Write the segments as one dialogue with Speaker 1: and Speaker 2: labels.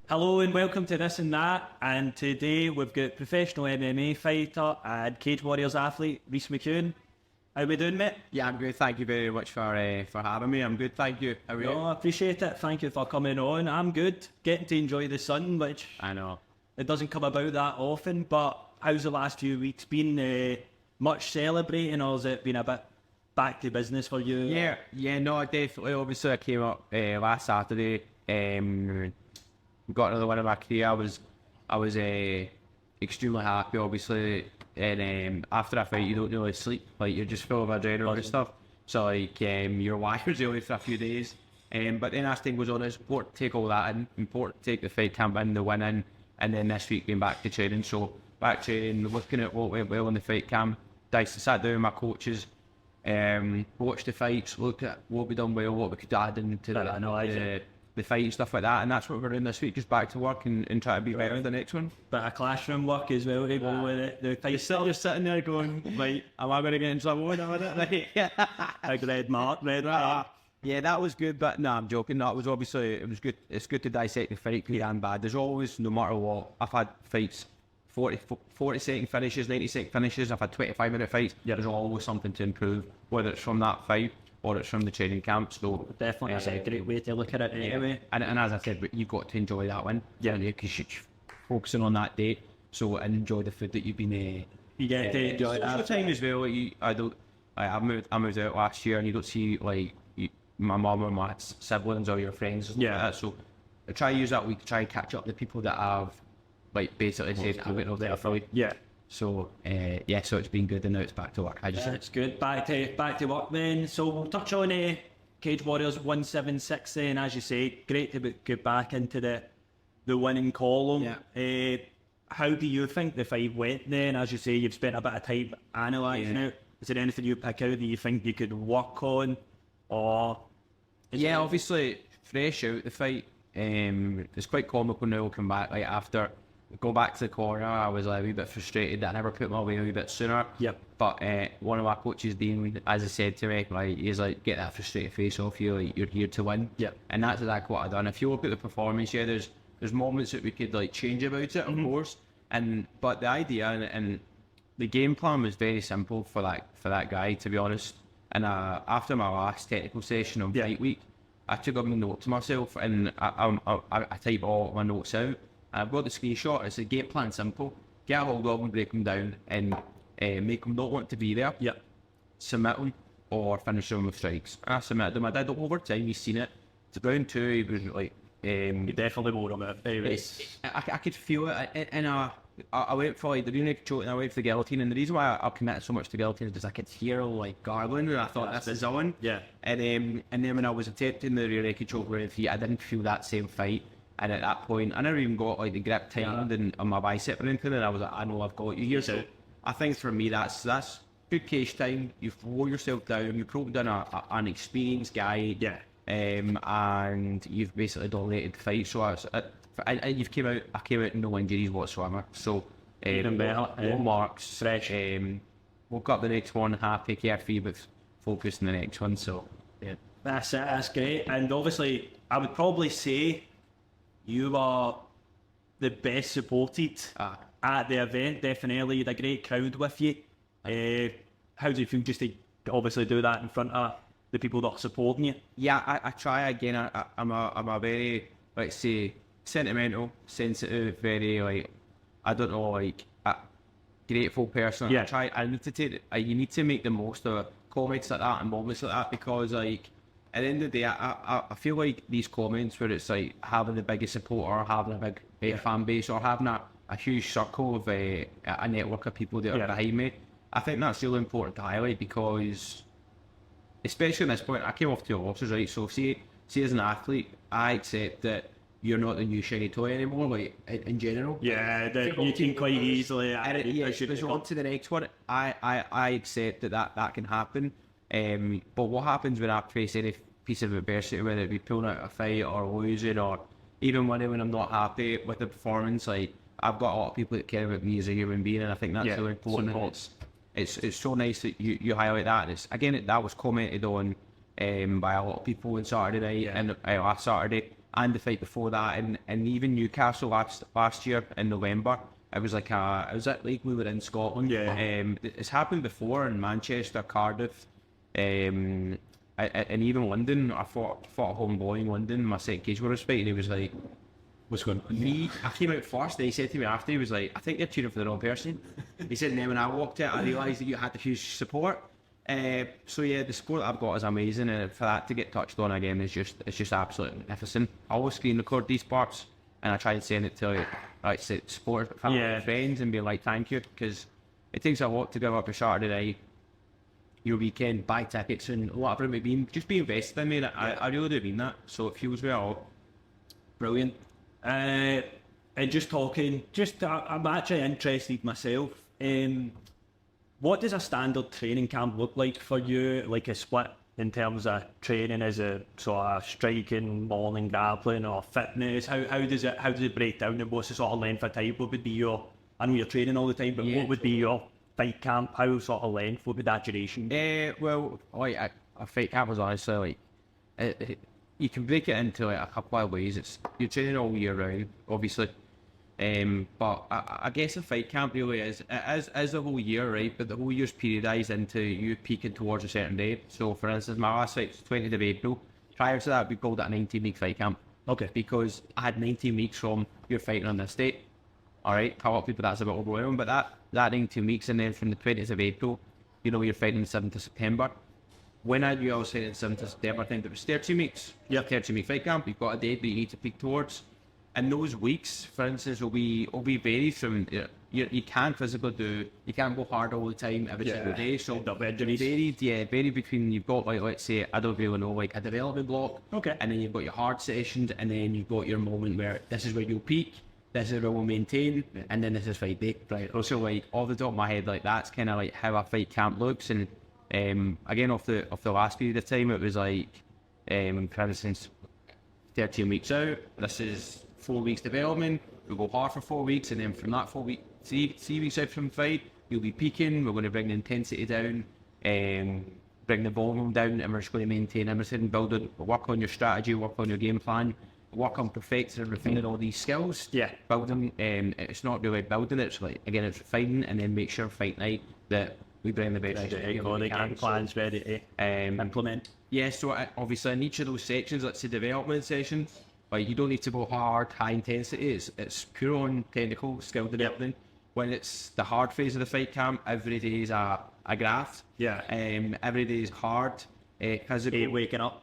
Speaker 1: Hello and welcome to This and That, and today we've got professional MMA fighter and Cage Warriors athlete Reece McEwan. How we doing, mate?
Speaker 2: Yeah, I'm good. Thank you very much for having me. I'm good, thank you. How are you?
Speaker 1: No, I appreciate it. Thank you for coming on. I'm good. Getting to enjoy the sun, which
Speaker 2: I know.
Speaker 1: it doesn't come about that often, but how's the last few weeks been? Much celebrating, or has it been a bit back to business for you?
Speaker 2: No, definitely. Obviously, I came up last Saturday. Got another one in my career. I was extremely happy, obviously. And after a fight, you don't really sleep. Like, you're just full of adrenaline and stuff. So, like, your wire's only for a few days. But then as time goes on, it's important to take all that in. Important to take the fight camp in, the win in, and then this week being back to training. So, back training, looking at what went well in the fight camp. Sat down with my coaches, watched the fights, looked at what we done well, what we could add into the fight and stuff like that, and that's what we're doing this week, just back to work and try to be better the next one.
Speaker 1: Bit of classroom work as well to go with it. The fight
Speaker 2: You're sitting there going, like, am I going to get in trouble with it?
Speaker 1: a red mark.
Speaker 2: Yeah, that was good, but no, I'm joking. No, it was good. It's good to dissect the fight, good and bad. There's always, no matter what, I've had fights 40-second finishes, 90-second finishes. I've had 25-minute fights. Yeah, there's always something to improve, whether it's from that fight or it's from the training camp. So
Speaker 1: definitely, that's a great way to look at it anyway.
Speaker 2: And as I said, you've got to enjoy that one. Yeah, because you're focusing on that day. So and enjoy the food that you've been.
Speaker 1: You get to enjoy that
Speaker 2: time as well. I moved out last year, and you don't see my mum or my siblings or your friends.
Speaker 1: Yeah.
Speaker 2: Like that. So I try to use that week to try and catch up with the people that have basically said I'm getting over there for week.
Speaker 1: Yeah.
Speaker 2: So so it's been good, and now it's back to work.
Speaker 1: It's good. Back to work then. So we'll touch on Cage Warriors 176 then, as you say. Great to get back into the winning column.
Speaker 2: Yeah.
Speaker 1: How do you think the fight went then? As you say, you've spent a bit of time analysing it. Is there anything you pick out that you think you could work on? Or
Speaker 2: obviously fresh out the fight. It's quite comical now looking back. Like after go back to the corner, I was like a wee bit frustrated that I never put my way a wee bit sooner.
Speaker 1: Yep.
Speaker 2: But one of my coaches, Dean, as I said to me, like, he's like, get that frustrated face off you. Like, you're here to win.
Speaker 1: Yep.
Speaker 2: And that's exactly what I've done. If you look at the performance, there's moments that we could like change about it, of course. But the idea and the game plan was very simple for that guy, to be honest. And after my last technical session on fight week, I took up my note to myself, and I typed all my notes out. I've got the screenshot. It's a game plan simple. Get a hold of them, break them down, and make them not want to be there.
Speaker 1: Yep.
Speaker 2: Submit them or finish them with strikes. I submitted them. I did it over time. You've seen it. It's round 2. He was like,
Speaker 1: you definitely wore them out.
Speaker 2: I could feel it, and I went for like the rear naked choke, and I went for the guillotine. And the reason why I committed so much to guillotine is because I could hear like gargling, and I thought this is on.
Speaker 1: Yeah.
Speaker 2: And then when I was attempting the rear naked choke with feet, I didn't feel that same fight. And at that point, I never even got like the grip tightened on my bicep or anything. And I was like, I know I've got you here. So I think for me, that's good cage time. You've wore yourself down. You've probably done an experienced guy.
Speaker 1: Yeah.
Speaker 2: And you've basically dominated the fight. So I came out with no injuries whatsoever. So
Speaker 1: even better.
Speaker 2: No marks.
Speaker 1: Fresh.
Speaker 2: Woke up the next one happy, carefree, but focused on the next one. So yeah,
Speaker 1: that's it. That's great. And obviously, I would probably say you are the best supported at the event. Definitely, you had a great crowd with you. How do you feel just to obviously do that in front of the people that are supporting you?
Speaker 2: Yeah, I try again. I'm a very, let's say, sentimental, sensitive, very grateful person.
Speaker 1: Yeah.
Speaker 2: I need to take. You need to make the most of comments like that and moments like that, because like at the end of the day, I feel like these comments where it's like having the biggest supporter, having a big fan base, or having a huge circle of a network of people that are behind me. I think that's really important to highlight, because especially at this point, I came off 2 losses, right? So see as an athlete, I accept that you're not the new shiny toy anymore, like in general.
Speaker 1: Yeah, you can quite easily.
Speaker 2: There's on to the next one. I accept that can happen. But what happens when I face any piece of adversity, whether it be pulling out a fight or losing, or even winning when I'm not happy with the performance? Like, I've got a lot of people that care about me as a human being, and I think that's really important. It's so nice that you highlight that. That was commented on by a lot of people on Saturday night and last Saturday, and the fight before that, and even Newcastle last year in November. It was like we were in Scotland. It's happened before in Manchester, Cardiff, and even London. I fought a homeboy in London. My second cage was fighting. He was like, "What's going on?" I came out first. And he said to me after, he was like, "I think you're cheering for the wrong person." He said, and then when I walked out, I realised that you had the huge support. So yeah, the support that I've got is amazing, and for that to get touched on again is just absolutely magnificent. I always screen record these parts, and I try and send it to support family and friends, and be like, thank you, because it takes a lot to give up your Saturday night, your weekend, buy tickets and whatever it may be. Just be invested in me. I really do mean that. So it feels well.
Speaker 1: Brilliant. And just talking, I'm actually interested myself. What does a standard training camp look like for you? Like a split in terms of training, as a sort of striking, morning grappling, or fitness? How does it break down, and what's the sort of length of time? What would be your, I know you're training all the time, but what would be your fight camp? How sort of length? What would that duration be?
Speaker 2: Well, like a fight camp is honestly like you can break it into like a couple of ways. You're training all year round, obviously. But I guess a fight camp really is the whole year, right? But the whole year's periodised into you peaking towards a certain day. So, for instance, my last fight was 20th of April. Prior to that, we called it a 19-week fight camp.
Speaker 1: Okay.
Speaker 2: Because I had 19 weeks from you're fighting on this date. All right. A lot of people, that's a bit overwhelming, but that 19 weeks, and then from the 20th of April, you're fighting the 7th of September. When I knew I was fighting the 7th of September, I think it was 13 weeks. Yeah, 13-week fight camp. You've got a date that you need to peak towards. And those weeks, for instance, will be varied from you can't you can't go hard all the time every single day. So varied between, you've got like, let's say, I don't really know, like a development block.
Speaker 1: Okay.
Speaker 2: And then you've got your hard sessions, and then you've got your moment where this is where you'll peak, this is where we'll maintain, and then this is fight day. Right. Also, like off the top of my head, like that's kind of like how a fight camp looks. And again, off the last period of time, it was like, for instance, 13 weeks out. This is 4 weeks development. We'll go hard for 4 weeks, and then from that 4 week, three weeks out from fight, you'll be peaking. We're going to bring the intensity down, bring the volume down, and we're just going to maintain everything, work on your strategy, work on your game plan, work on perfecting and refining all these skills. Yeah. Building, it's not really building, it's like, again, it's refining, and then make sure fight night that we bring the best.
Speaker 1: Game plans ready to implement.
Speaker 2: Yeah, so obviously in each of those sections, let's say development sessions, like you don't need to go hard, high intensity. It's pure on technical skill development. When it's the hard phase of the fight camp, every day is a graft. Yeah. Every day is hard.
Speaker 1: Waking up.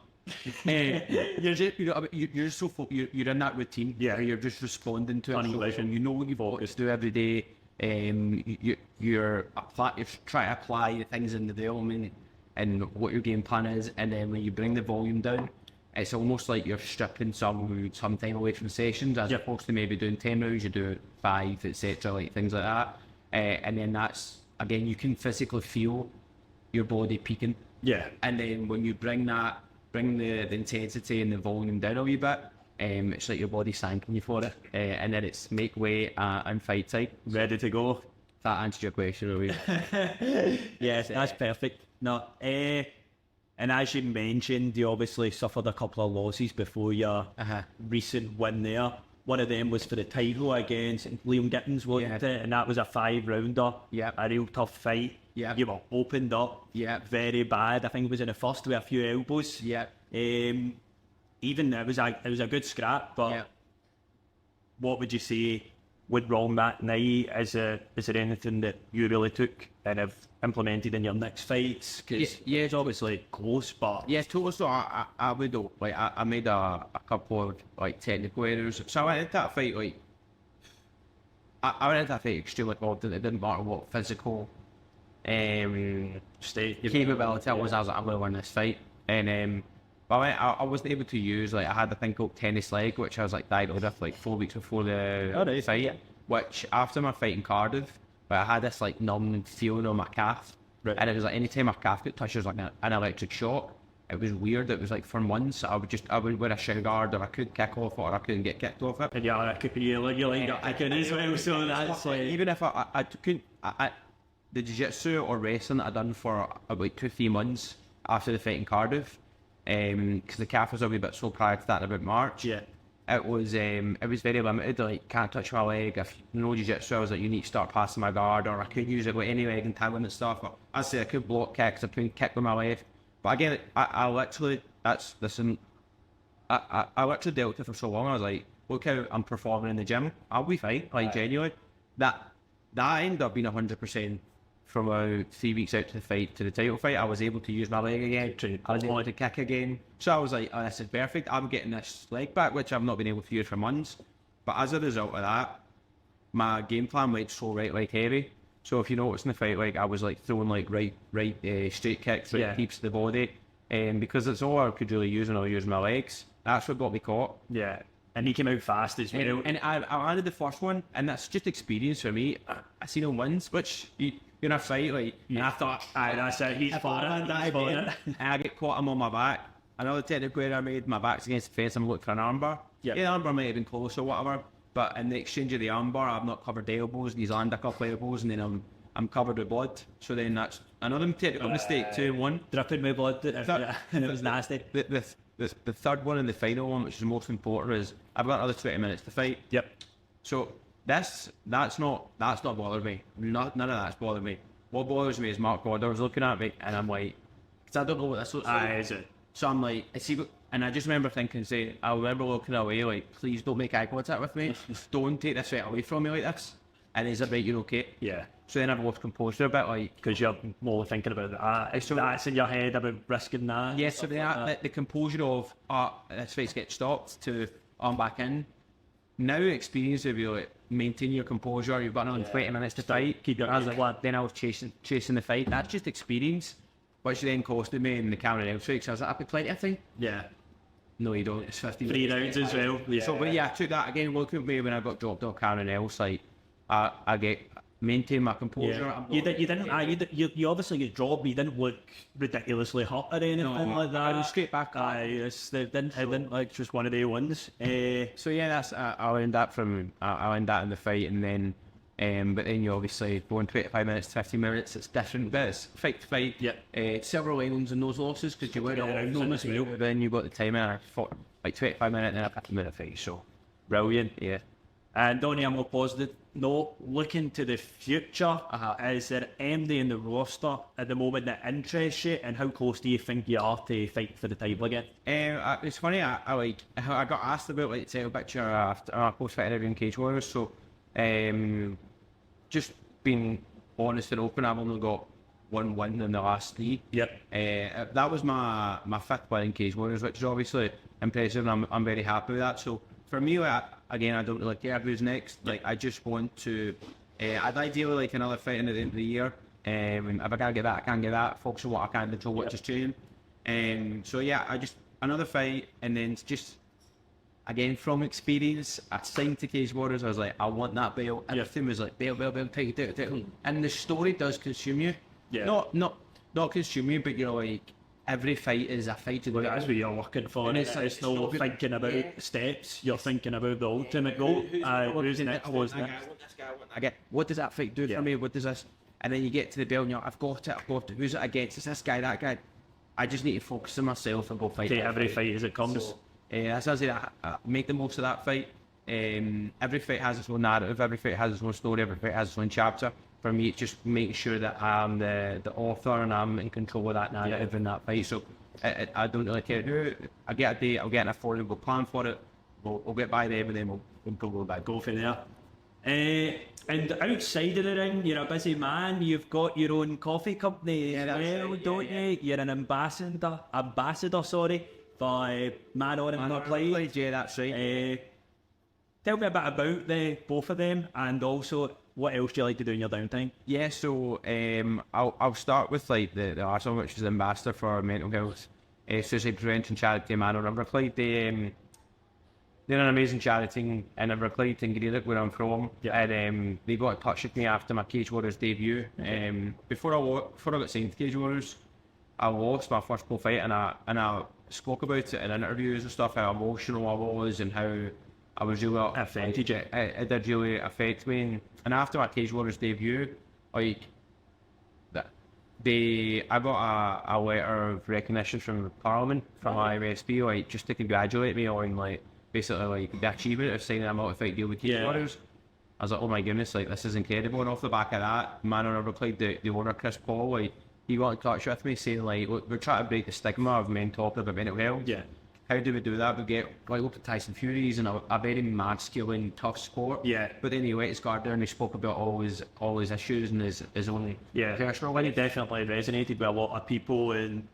Speaker 2: You're just so you're in that routine. Yeah. You're just responding to it. So you know what you've got to do every day. You're trying to apply the things in the development and what your game plan is, and then when you bring the volume down, it's almost like you're stripping some time away from sessions, as opposed to maybe doing 10 rounds, you do 5, etc., like things like that. And then that's, again, you can physically feel your body peaking. Yeah. And then when you bring the intensity and the volume down a wee bit, it's like your body's thanking you for it. And then it's make way and fight time.
Speaker 1: Ready to go.
Speaker 2: That answers your question, really.
Speaker 1: Yes, that's perfect. No, and as you mentioned, you obviously suffered a couple of losses before your recent win there. One of them was for the title against Liam Gittins, wasn't it? And that was a 5-rounder. Yeah. A real tough fight. Yeah. You were opened up. Yeah. Very bad. I think it was in the first with a few elbows. Yeah. Even it was a good scrap, but what would you say went wrong that night? Is there anything that you really took and have implemented in your next fights? Because it's obviously close, but
Speaker 2: totally. So I would though. Like I made a couple of like technical errors. So I went into that fight like I went into that fight extremely confident. It didn't matter what physical
Speaker 1: state
Speaker 2: capability I was. I was like, I'm going to win this fight, and but I wasn't able to use, like, I had a thing called tennis leg, which I was like diagnosed with like 4 weeks before the fight. Which after my fight in Cardiff, I had this like numb feeling on my calf, and it was like anytime my calf got touched, it was like an electric shock. It was weird. It was like for months I would wear a shin guard, or I couldn't kick off it, or I couldn't get kicked off it.
Speaker 1: And I can as well. So that's like,
Speaker 2: even if I couldn't, the jiu-jitsu or wrestling that I'd done for about 2-3 months after the fight in Cardiff, because the calf was a wee bit sore prior to that in about March.
Speaker 1: Yeah.
Speaker 2: It was very limited, like can't touch my leg. If you know jiu-jitsu, I was like, you need to start passing my guard, or I could use it with any leg entanglement stuff. But I say I could block kicks, I couldn't kick with my left. But again, I literally, I literally dealt with it for so long. I was like, look how I'm performing in the gym, I'll be fine. Like genuinely, that ended up being 100%. From about 3 weeks out to the title fight, I was able to use my leg again. I was able to kick again. So I was like, oh, this is perfect. I'm getting this leg back, which I've not been able to use for months. But as a result of that, my game plan went so right like heavy. So if you notice in the fight, like I was like throwing like right straight kicks, right keeps the body, and because it's all I could really use when I was using my legs. That's what got me caught.
Speaker 1: Yeah. And he came out fast as well.
Speaker 2: And I landed the first one, and that's just experience for me. I seen him wins, which you're in a fight, like, and I thought,
Speaker 1: that's it, he's fought it.
Speaker 2: And I get caught him on my back. Another technical error I made, my back's against the fence, I'm looking for an armbar. Yeah, the armbar might have been close or whatever, but in the exchange of the armbar, I've not covered the elbows, these land a couple of elbows, and then I'm covered with blood. So then that's another technical mistake, 2-1.
Speaker 1: Dripping with blood, and it was nasty.
Speaker 2: The third one and the final one, which is most important, is I've got another 20 minutes to fight.
Speaker 1: Yep.
Speaker 2: So that's not bothered me. None of that's bothered me. What bothers me is Mark Waters looking at me, and I'm like, because I don't know what this looks like.
Speaker 1: Is it?
Speaker 2: So I'm like, and I just remember thinking, I remember looking away, like, please don't make eye contact with me. Don't take this fight away from me like this. And he's like, you're okay.
Speaker 1: Yeah.
Speaker 2: So then I've lost composure a bit, like,
Speaker 1: because you're more thinking about that. So that's in your head about risking that.
Speaker 2: Yeah. So the composure of this fight's get stopped to I'm back in. Now experience of you like maintain your composure. You've got another 20 minutes to fight.
Speaker 1: Keep your
Speaker 2: then I was chasing the fight. That's just experience, which then costed me in the Cameron L fight. So I was like, I put plenty of time.
Speaker 1: Yeah.
Speaker 2: No, you don't. It's 15.
Speaker 1: 3 rounds as well. Yeah.
Speaker 2: So, but yeah, I took that again. Look at me when I got dropped off Cameron L's like I maintain my composure.
Speaker 1: Yeah. You obviously get dropped, but you didn't look ridiculously hot or anything like that.
Speaker 2: I was straight back.
Speaker 1: It didn't like just one of the ones.
Speaker 2: So yeah, that's I learned that in the fight, and then but then you obviously going 25 minutes to 15 minutes, it's different, but it's fight to fight.
Speaker 1: Yeah.
Speaker 2: Several islands in those losses because you were all as well. Then you got the time and I fought like 25 minutes and then a 15-minute fight. So
Speaker 1: brilliant.
Speaker 2: Yeah.
Speaker 1: And on a more positive note, looking to the future, is there anybody in the roster at the moment that interests you, and how close do you think you are to fight for the title again?
Speaker 2: It's funny, I got asked about like the title picture after our post-fight interview in Cage Warriors, so just being honest and open, I've only got one win in the last 3.
Speaker 1: Yep.
Speaker 2: That was my 5th win in Cage Warriors, which is obviously impressive, and I'm very happy with that. So for me, again, I don't really care who's next. Like, I just want to. I'd ideally like another fight in the end of the year. If I can't get that, I can't get that. Focus on what I can control, which is training. So yeah, I just another fight, and then just again from experience, I signed to Cage Warriors. I was like, I want that belt. Everything was like belt, title. And the story does consume you.
Speaker 1: Yeah.
Speaker 2: Not consume you, but you're like. Every fight is a fight to the
Speaker 1: that's what you're working for. And it's not thinking about steps, you're thinking about the ultimate goal. Who's next?
Speaker 2: What does that fight do for me? What does this? And then you get to the bell and you're like, I've got it. Who's it against? It's this guy, that guy. I just need to focus on myself and go fight.
Speaker 1: Take every fight as it comes.
Speaker 2: So, that's how I say that. Make the most of that fight. Every fight has its own narrative, every fight has its own story, every fight has its own chapter. For me, it's just making sure that I'm the author and I'm in control of that narrative in that fight. So I don't really care who. I get a date, I'll get an affordable plan for it. We'll get by them and then we'll go for there.
Speaker 1: And outside of the ring, you're a busy man. You've got your own coffee company as well, don't you? You're an ambassador, for Man On and Not Played.
Speaker 2: Yeah, that's right.
Speaker 1: Tell me a bit about both of them, and also what else do you like to do in your downtime?
Speaker 2: Yeah, so I'll start with like the last one, which is the ambassador for mental health, suicide prevention charity, Man On River Clyde. They're an amazing charity in River Clyde in Greenock, where I'm from. Yeah. And they got in touch with me after my Cage Warriors debut. Before I got signed to Cage Warriors, I lost my first pro fight, and I spoke about it in interviews and stuff, how emotional I was and how I was really affected. It did really affect me. And after my Cage Warriors debut, like I got a letter of recognition from Parliament from my MSP, like just to congratulate me on like basically like the achievement of signing a multi-fight deal with Keith Warriors. I was like, oh my goodness, like this is incredible. And off the back of that, man, I replied the owner Chris Paul, like he got in touch with me saying like, look, we're trying to break the stigma of men talking about mental health.
Speaker 1: Yeah.
Speaker 2: How do we do that? We get like look at Tyson Fury's and a very masculine, tough sport.
Speaker 1: Yeah.
Speaker 2: But then he let his guard down and he spoke about all his issues and his only personal life.
Speaker 1: It definitely resonated with a lot of people, and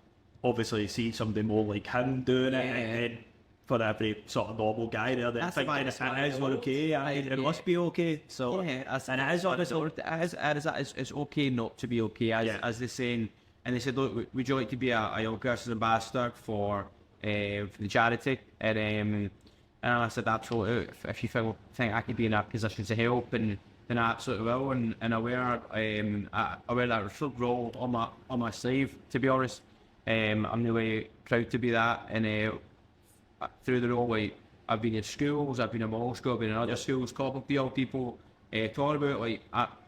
Speaker 1: obviously see somebody more like him doing it, and for every sort of normal guy there, that think it is okay, it must be okay. So
Speaker 2: and
Speaker 1: it is honestly,
Speaker 2: it's okay not to be okay, as they're saying. And they said, look, would you like to be a young person's ambassador for the charity? And I said, absolutely. If you think I could be in a position to help, and then I absolutely will. And I wear that role on my sleeve. To be honest, I'm really proud to be that. And through the role, like I've been in schools, I've been in mall school, I've been in other schools, talking to young people, talking about like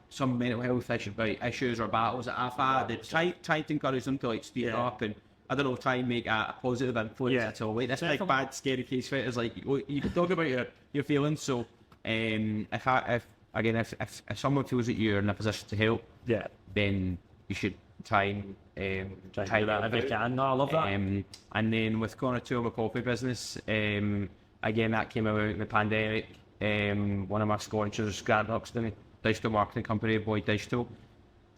Speaker 2: some mental health issues or battles that I've had. And try to encourage them to like speak up, and I don't know, try and make a positive influence at all. Like this big bad scary case fighters, like you can talk about your feelings. So if someone feels that you're in a position to help, then you should try and try that
Speaker 1: if you can. No, I love that.
Speaker 2: And then with Corner 2 of a coffee business, again that came about in the pandemic. One of my sponsors, Grant Huxton, digital marketing company, Boyd Digital,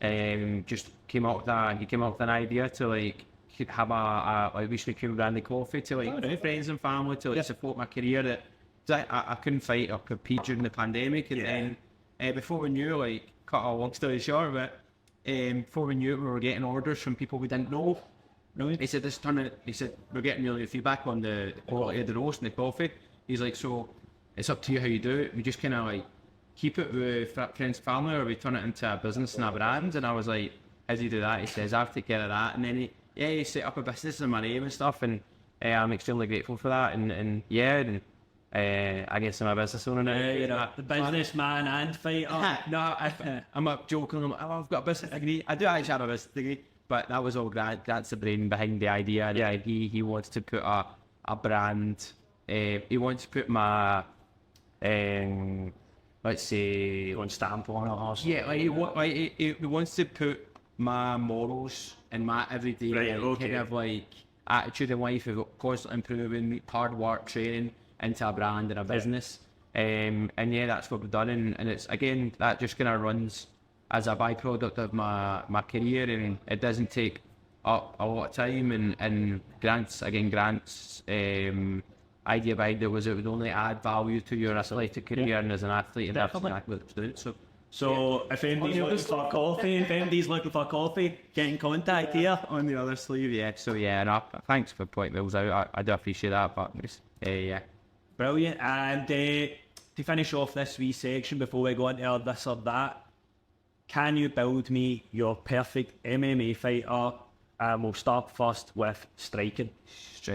Speaker 2: just came up with that. He came up with an idea to like have a Reece McEwan branded coffee to like friends and family to like support my career. That I couldn't fight or compete during the pandemic, and then before we knew, like cut a long story short, but before we knew it, we were getting orders from people we didn't know. Really? He said, we're getting really feedback on the quality of the roast and the coffee. He's like, so it's up to you how you do it. We just kind of like keep it with friends and family, or we turn it into a business and a brand. And I was like, how do you do that? He says, I'll take care of that. And then he set up a business in my name and stuff, and I'm extremely grateful for that. I guess I'm a business owner now.
Speaker 1: You know, the businessman and fighter.
Speaker 2: No, I'm not joking. I've got a business degree. I do actually have a business degree, but that was all Grant. That's the brain behind the idea. Yeah, he wants to put a brand. He wants to put my let's say
Speaker 1: on stamp on it or something.
Speaker 2: Yeah, he wants to put my morals and my everyday kind of like attitude in life of constantly improving, hard work, training into a brand and a business. And that's what we've done, and it's again that just kind of runs as a byproduct of my career, and it doesn't take up a lot of time. And Grant's idea behind it was it would only add value to your athletic career and as an athlete, and that's exactly what it's doing. So
Speaker 1: if anybody's looking for coffee, get in contact here
Speaker 2: on the other sleeve. Thanks for pointing those out. I do appreciate that, but
Speaker 1: brilliant. And to finish off this wee section before we go into this or that, can you build me your perfect MMA fighter? We'll start first with striking.
Speaker 2: So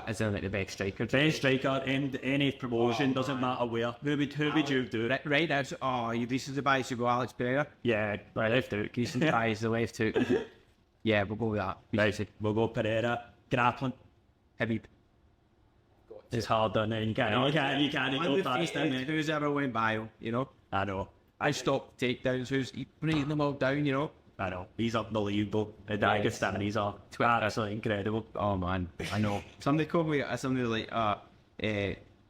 Speaker 2: isn't it the best striker?
Speaker 1: Best striker in any promotion, doesn't matter where. Who would you do?
Speaker 2: Right now, this is the base you go Alex Pereira.
Speaker 1: Yeah, my left hook.
Speaker 2: Decent ties, the left hook. Yeah, we'll go with that.
Speaker 1: Right, we'll go Pereira. Grappling.
Speaker 2: Habib.
Speaker 1: It's hard done. You can't go past him.
Speaker 2: Who's ever went by him, you know?
Speaker 1: I know.
Speaker 2: I stopped takedowns. Who's bringing them all down, you know?
Speaker 1: I know. He's unbelievable. The Dagestan, he's absolutely incredible.
Speaker 2: Oh man, I know. Somebody called me something like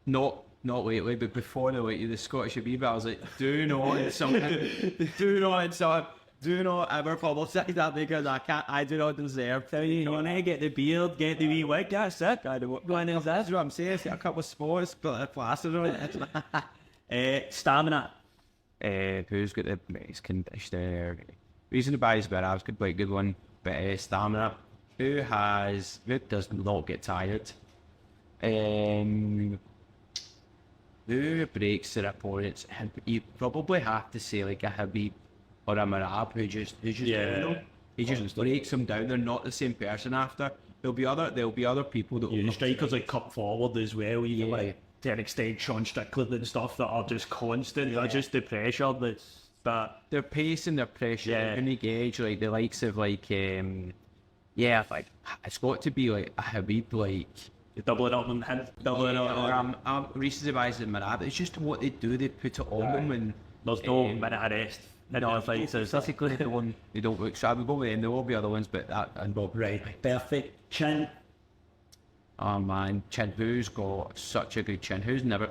Speaker 2: not lately, but before the weight, the Scottish Habib. I was like, do not insult him. Do not insult him. Do not ever publicise that, because I do not deserve to.
Speaker 1: You want to get the beard, get the wee wig, that's it. I don't know what
Speaker 2: that's what I'm saying. Get a couple of spots, but a plaster on
Speaker 1: it. Stamina.
Speaker 2: Who's got the best conditioner? Reason to buy is better. I was quite a good one, but stamina. Who does not get tired? Who breaks their opponents? You probably have to say like a Habib or a Marab who just he just breaks them down. They're not the same person after. There'll be other people that
Speaker 1: strikers like cut forward as well. Like to an extent, Sean Strickland and stuff that are just constant. They're just the pressure that's but
Speaker 2: their pace and their pressure,
Speaker 1: Yeah.
Speaker 2: unique gauge, like the likes of like, like it's got to be like a Habib, like.
Speaker 1: you're doubling up on him, doubling up on him.
Speaker 2: Reese's advice in Marab. It's just what they do. They put it on them, and
Speaker 1: There's no minute of rest.
Speaker 2: no,
Speaker 1: fights.
Speaker 2: it's basically the one they don't look. So I would go with them. There will be other ones, but that and Bob.
Speaker 1: Right, perfect. Chin.
Speaker 2: Oh man, Chin. Who's got such a good chin? Who's never?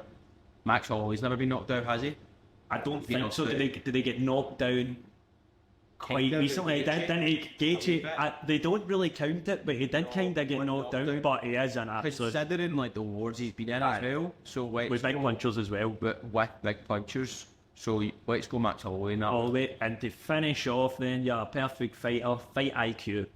Speaker 2: Max Holloway's never been knocked out, has he?
Speaker 1: I don't
Speaker 2: You know,
Speaker 1: think so.
Speaker 2: so-
Speaker 1: Did they get knocked down quite
Speaker 2: Kinda.
Speaker 1: recently? Didn't he? Gaethje, they don't really count it, but he did kind of get knocked down. But he is an absolute
Speaker 2: Considering like the wars he's been in as well. So
Speaker 1: with big punchers as well.
Speaker 2: with big punchers. So let's go Max Holloway now.
Speaker 1: All the way, and to finish off, then you're a perfect fighter. Fight IQ,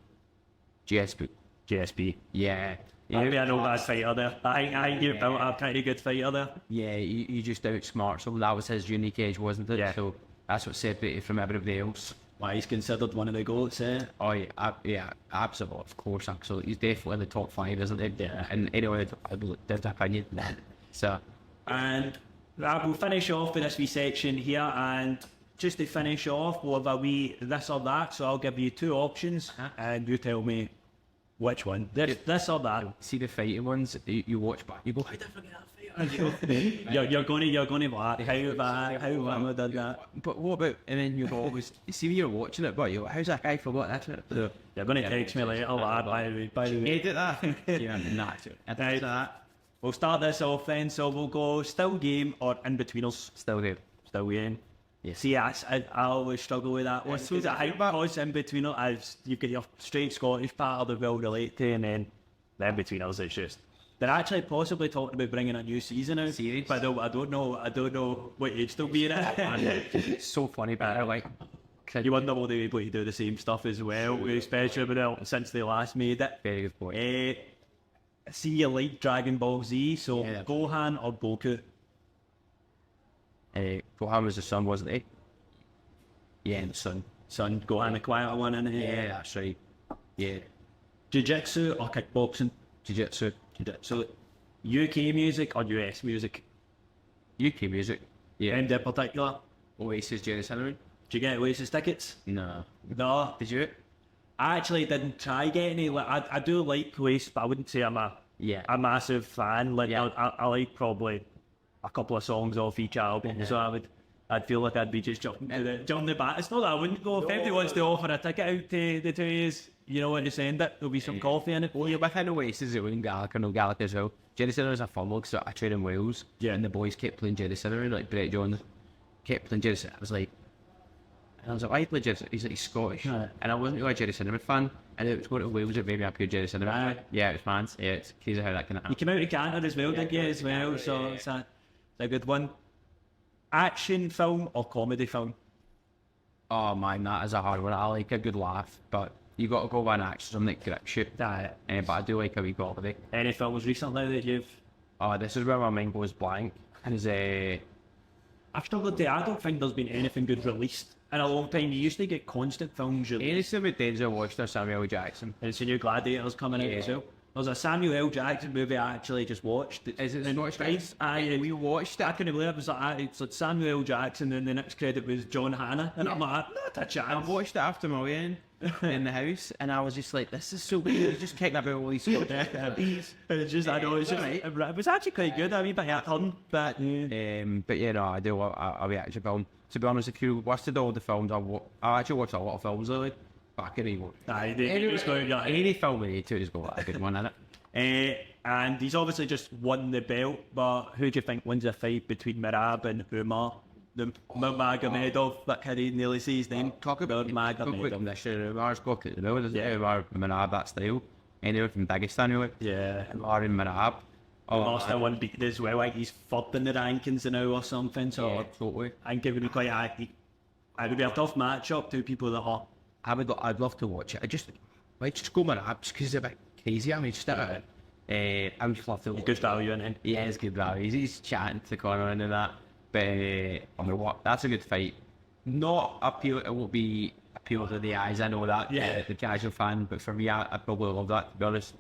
Speaker 2: GSP.
Speaker 1: GSP.
Speaker 2: Yeah.
Speaker 1: Maybe I know that fighter there. I think you've built a pretty good fighter there.
Speaker 2: Yeah, you just outsmart. So that was his unique edge, wasn't it?
Speaker 1: Yeah.
Speaker 2: So that's what separated from everybody else.
Speaker 1: Why he's considered one of the goats, eh?
Speaker 2: Oh yeah, absolutely, of course, absolutely. He's definitely in the top 5, isn't he?
Speaker 1: Yeah.
Speaker 2: And anyway, there's an opinion. So
Speaker 1: And we'll finish off with this wee section here, and just to finish off, we'll have a wee this or that. So I'll give you 2 options, and you tell me which one. This or that.
Speaker 2: see the fighting ones, you watch back, you go, how did I forget that fight?
Speaker 1: You're going to laugh. How am I did that?
Speaker 2: But what about, and then you always, you see when you're watching it, but you're like, how's that guy forgot that?
Speaker 1: So, you're going to text me later, lad. By the way.
Speaker 2: Edit that. Yeah, nah,
Speaker 1: Right.
Speaker 2: that.
Speaker 1: We'll start this off then. So we'll go still game or in betweeners.
Speaker 2: Still there.
Speaker 1: Still game. Yeah. See, I always struggle with that one. Because I think because in betweener, as you've got your straight Scottish part that will relate to, and then the in betweeners, it's just. They're actually possibly talking about bringing a new season out.
Speaker 2: Series?
Speaker 1: But I don't know what age they'll be in it.
Speaker 2: It's so funny, but they're like,
Speaker 1: You wonder will they be able to do the same stuff as well, especially since they last made it.
Speaker 2: very good point.
Speaker 1: See, you like Dragon Ball Z, so
Speaker 2: Yeah.
Speaker 1: Gohan or Goku?
Speaker 2: Gohan was the son, wasn't he? Yeah, the son.
Speaker 1: Son, Gohan the quieter one in here.
Speaker 2: Yeah, that's right. Yeah.
Speaker 1: Jiu-Jitsu or kickboxing?
Speaker 2: Jiu-Jitsu.
Speaker 1: So, UK music or US music?
Speaker 2: UK music. Yeah.
Speaker 1: In particular,
Speaker 2: Oasis, Jerry Cinnamon.
Speaker 1: do you get Oasis tickets?
Speaker 2: No.
Speaker 1: No,
Speaker 2: Did you?
Speaker 1: I actually didn't try getting any. Like, I do like Oasis, but I wouldn't say I'm a massive fan. Like
Speaker 2: Yeah.
Speaker 1: I like probably a couple of songs off each album, so I'd feel like I'd be just jumping the bat. It's not that I wouldn't go. If anybody wants to offer a ticket out to the 2 years, you know what to send it. There'll be some coffee in it.
Speaker 2: Well, you're within Oasis, it wasn't Gaelic, I know Gaelic as well. Jerry Cinnamon's a fun one because I trained in Wales.
Speaker 1: Yeah.
Speaker 2: And the boys kept playing Jerry Cinnamon, like Brett Jones kept playing Jerry Cinnamon. I was like, why you play Jerry Cinnamon? He's like, he's Scottish.
Speaker 1: Right.
Speaker 2: And I wasn't really a Jerry Cinnamon fan. And it was going to Wales, it made me a pure Jerry Cinnamon fan.
Speaker 1: Right.
Speaker 2: Yeah, it was fun. Yeah, it's crazy how that can
Speaker 1: You
Speaker 2: happen.
Speaker 1: came out of Canada as well, did you? As well, so it's a good one. Action film or comedy film?
Speaker 2: Oh man, that is a hard one. I like a good laugh, but you got to go with an action, something that grips you.
Speaker 1: That
Speaker 2: But I do like a wee comedy.
Speaker 1: any films recently that you've?
Speaker 2: Oh, this is where my mind goes blank. Is
Speaker 1: I've struggled to. I don't think there's been anything good released in a long time. You used to get constant films released.
Speaker 2: anything with Denzel Washington or Samuel L. Jackson.
Speaker 1: And it's a new Gladiators coming out
Speaker 2: Yeah.
Speaker 1: as well. There's a Samuel L. Jackson movie I actually just watched.
Speaker 2: Is it
Speaker 1: in
Speaker 2: Scottish
Speaker 1: Christ? Aye,
Speaker 2: We watched it.
Speaker 1: I couldn't believe it. Was like, it's like Samuel L. Jackson, and the next credit was John Hannah, and I'm like, not a
Speaker 2: I
Speaker 1: chance.
Speaker 2: watched it after my wedding in the house, and I was just like, "This is so weird." He's just kicking about all these Scottish.
Speaker 1: It's just, I know, it's just,
Speaker 2: Right.
Speaker 1: it was actually quite good. I mean, but but
Speaker 2: But yeah, no, I do love a reaction film. To be honest, if you watched all the films, I actually watched a lot of films lately. But I can't even.
Speaker 1: aye, it's going, yeah.
Speaker 2: Any film we need to just go a good one in it.
Speaker 1: And he's obviously just won the belt, but who do you think wins a fight between Merab and Umar? The Magomedov, that kid he nearly says his name.
Speaker 2: Talk about
Speaker 1: Magomedov.
Speaker 2: this year. Umar's got it. No, doesn't it? Umar Manab, that style. Anyway, from Dagestan, really.
Speaker 1: Yeah.
Speaker 2: Umar and Manab.
Speaker 1: Umar's still unbeaten as well. Like he's third in the rankings now or something. So
Speaker 2: Yeah, totally.
Speaker 1: I think it would be quite active. It would be a tough matchup. Two people that are.
Speaker 2: I'd love to watch it. I just go Manab just because he's a bit crazy. I mean, just I would just love to watch
Speaker 1: Good value in it.
Speaker 2: Yeah, it's good value. He's chatting to Conor and that. But I mean, what? That's a good fight. Not appeal. It won't be appeal to the eyes. I know that.
Speaker 1: Yeah.
Speaker 2: The casual fan. But for me, I probably love that. To be honest.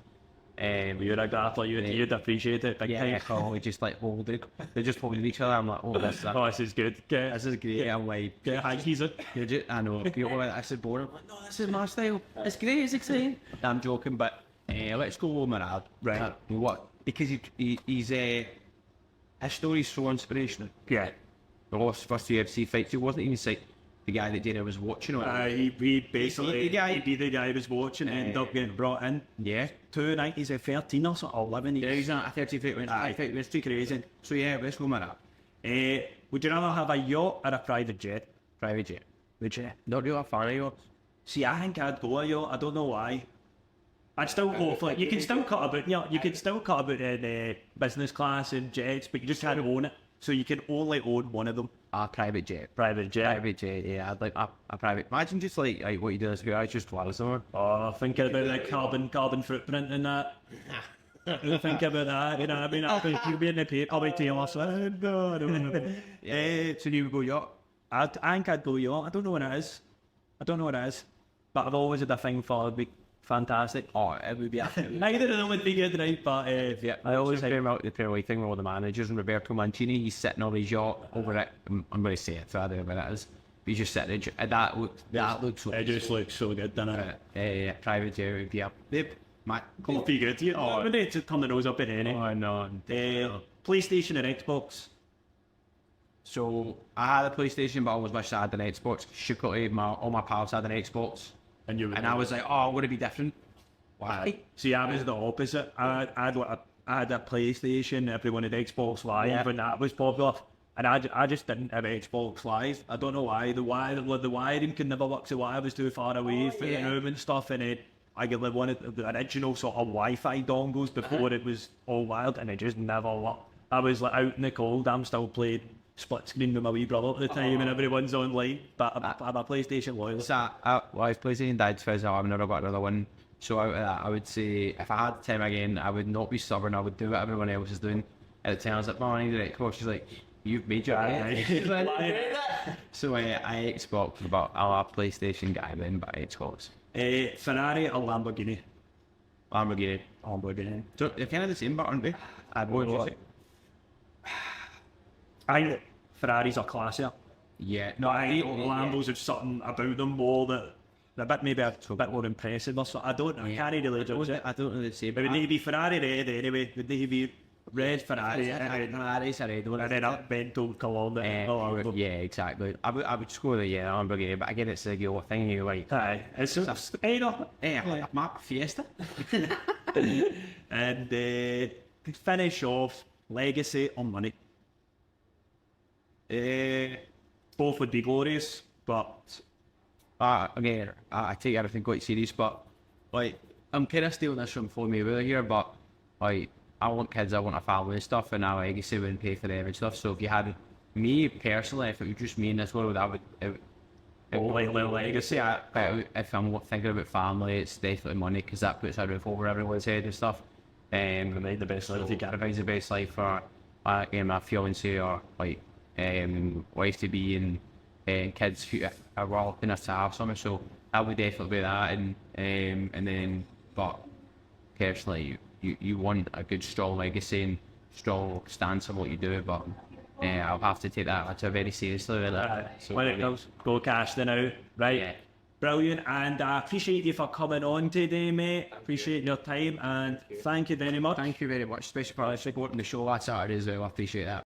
Speaker 1: You're a grappler, you'd appreciate it big time.
Speaker 2: Oh, we just like holding. They're just holding each other. I'm like, oh, this
Speaker 1: This is good.
Speaker 2: this is great. I'm like,
Speaker 1: Get hankies in.
Speaker 2: I know. People are like, this is boring. I'm like, no, this is my style. It's great. It's exciting. I'm joking, but let's go with Murad.
Speaker 1: Right.
Speaker 2: What? Because he's his story's so inspirational.
Speaker 1: Yeah.
Speaker 2: The lost first UFC fights. He wasn't even like the guy that Dana was watching.
Speaker 1: He basically
Speaker 2: the guy.
Speaker 1: he'd be the guy who was watching and ended up getting brought in.
Speaker 2: Yeah.
Speaker 1: 290s at 13 or something, 11.
Speaker 2: Yeah, he's not a 30 fight win.
Speaker 1: Aye.
Speaker 2: Fight was too crazy. So yeah, let's go Murad.
Speaker 1: Would you rather have a yacht or a private jet?
Speaker 2: Private jet.
Speaker 1: Would you?
Speaker 2: Not really a fan of yachts.
Speaker 1: See, I think I'd go a yacht. I don't know why. I'd still go for it. You can still cut about, you can still cut about in business class and jets, but you just can't own it. So you can only own one of them.
Speaker 2: A private jet.
Speaker 1: Private jet.
Speaker 2: Private jet, yeah. I'd like a private. Imagine just like what you do is I just fly somewhere.
Speaker 1: Oh, thinking about the carbon footprint and that. Think about that, you know what I mean? I think you'll be in the paper, I'll be Taylor Swift. No, I don't know.
Speaker 2: So you would go yacht?
Speaker 1: I think I'd go yacht. I don't know what it is. But I've always had a thing for it'd be fantastic.
Speaker 2: Oh, it would be absolutely.
Speaker 1: Neither of them would be good, right? But
Speaker 2: Yeah, I always came out the Premier League thing with all the managers and Roberto Mancini. He's sitting on his yacht over it. I'm going to say it, so I don't know what it is. But he's just sitting. And that looks so.
Speaker 1: it just looks so good, doesn't it?
Speaker 2: Yeah, private jet would be up.
Speaker 1: It'd be good. Oh, we need to turn the nose up in any.
Speaker 2: Oh no.
Speaker 1: PlayStation and Xbox.
Speaker 2: So I had a PlayStation, but I always wished I had an Xbox. Secretly, all my pals had an Xbox,
Speaker 1: And
Speaker 2: I was like, oh, would it be different? Why?
Speaker 1: See, I was the opposite. I had a PlayStation. Everyone had Xbox Live, and that was popular. And I just didn't have Xbox Live. I don't know why. The wiring could never work. The wire was too far away from the room and stuff. And I could live one of the original sort of Wi-Fi dongles before it was all wired, and it just never worked. I was like out in the cold. I'm still playing split screen with my wee brother at the time, and everyone's online. But I'm a PlayStation loyalist.
Speaker 2: So I was PlayStation Dad's fizz. I've never got another one. So out of that, I would say if I had the time again, I would not be stubborn. I would do what everyone else is doing. At the time, I was like, "Mom, I need an Xbox." She's like, "You've made your own." So I Xbox, but I'm a PlayStation guy then, but Xbox.
Speaker 1: Ferrari or Lamborghini?
Speaker 2: Lamborghini. So they're kind of the same, but aren't they?
Speaker 1: I think Ferraris are classier.
Speaker 2: Yeah.
Speaker 1: No, I think Lambos have something about them more that they're maybe a bit more impressive or something. I don't know. I can't really judge it.
Speaker 2: I don't know the same.
Speaker 1: But would they be Ferrari red anyway? Would they be red Ferrari?
Speaker 2: Ferrari's a red one.
Speaker 1: And then up Bento Colonna.
Speaker 2: Yeah, exactly. I would score the Lamborghini, but again, it's the yellow thing. You like,
Speaker 1: Aye, it's just
Speaker 2: map Fiesta.
Speaker 1: And to finish off, legacy or money. Both would be glorious, but
Speaker 2: Again, I take everything quite serious, but like I'm kind of stealing this from Floyd Mayweather here, but like I want kids, I want a family and stuff, and our legacy wouldn't pay for them and stuff. So if you had me personally, if it was just me in this world, I would.
Speaker 1: Legacy.
Speaker 2: But if I'm thinking about family, it's definitely money because that puts a roof over everyone's head and stuff.
Speaker 1: Provide the best life if you can.
Speaker 2: Provides the best life for my fiance or like wife to be and kids who are well enough to have something. So that would definitely be that. And then, but personally, you want a good strong legacy and strong stance on what you do, but. I'll have to take that very seriously.
Speaker 1: So when it comes, go casting out, right?
Speaker 2: Yeah.
Speaker 1: Brilliant, and I appreciate you for coming on today, mate. Appreciate your time, and thank you very much.
Speaker 2: Thank you very much, especially for supporting the show last Saturday as well. I appreciate that.